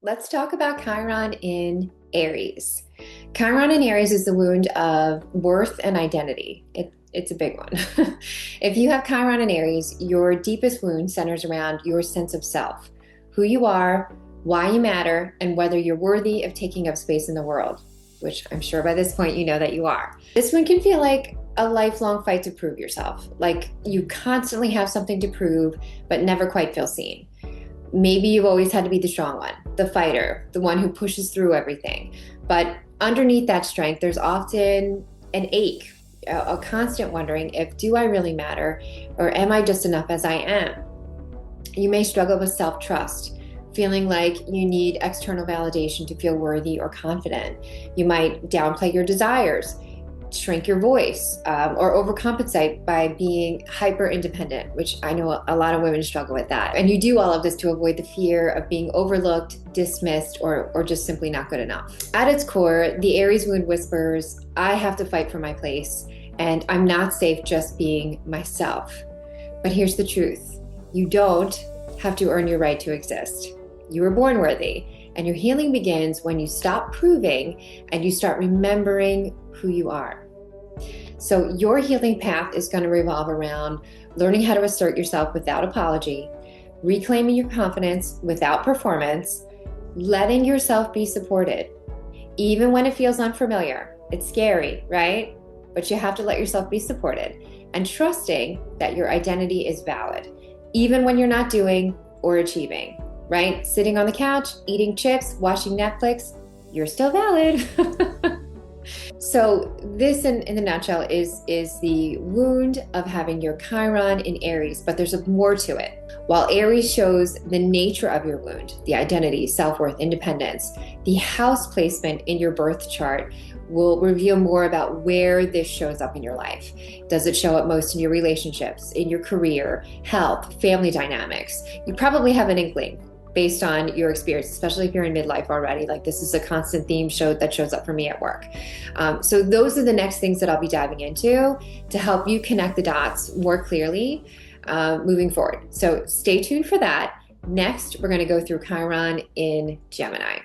Let's talk about Chiron in Aries. Chiron in Aries is the wound of worth and identity. It's a big one. If you have Chiron in Aries, your deepest wound centers around your sense of self, who you are, why you matter, and whether you're worthy of taking up space in the world, which I'm sure by this point you know that you are. This one can feel like a lifelong fight to prove yourself, like you constantly have something to prove, but never quite feel seen. Maybe you've always had to be the strong one, the fighter, the one who pushes through everything. But underneath that strength, there's often an ache, a constant wondering if, do I really matter? Or am I just enough as I am? You may struggle with self-trust, feeling like you need external validation to feel worthy or confident. You might downplay your desires, shrink your voice, or overcompensate by being hyper independent, which I know a lot of women struggle with that. And you do all of this to avoid the fear of being overlooked, dismissed, or just simply not good enough. At its core, the Aries wound whispers, I have to fight for my place, and I'm not safe just being myself. But here's the truth. You don't have to earn your right to exist. You were born worthy. And your healing begins when you stop proving and you start remembering who you are. So your healing path is going to revolve around learning how to assert yourself without apology, reclaiming your confidence without performance, letting yourself be supported, even when it feels unfamiliar. It's scary, right? But you have to let yourself be supported and trusting that your identity is valid, even when you're not doing or achieving. Right? Sitting on the couch, eating chips, watching Netflix, you're still valid. So this in the nutshell is the wound of having your Chiron in Aries, but there's more to it. While Aries shows the nature of your wound, the identity, self-worth, independence, the house placement in your birth chart will reveal more about where this shows up in your life. Does it show up most in your relationships, in your career, health, family dynamics? You probably have an inkling based on your experience, especially if you're in midlife already. Like, this is a constant theme that shows up for me at work. So those are the next things that I'll be diving into to help you connect the dots more clearly moving forward. So stay tuned for that. Next, we're going to go through Chiron in Gemini.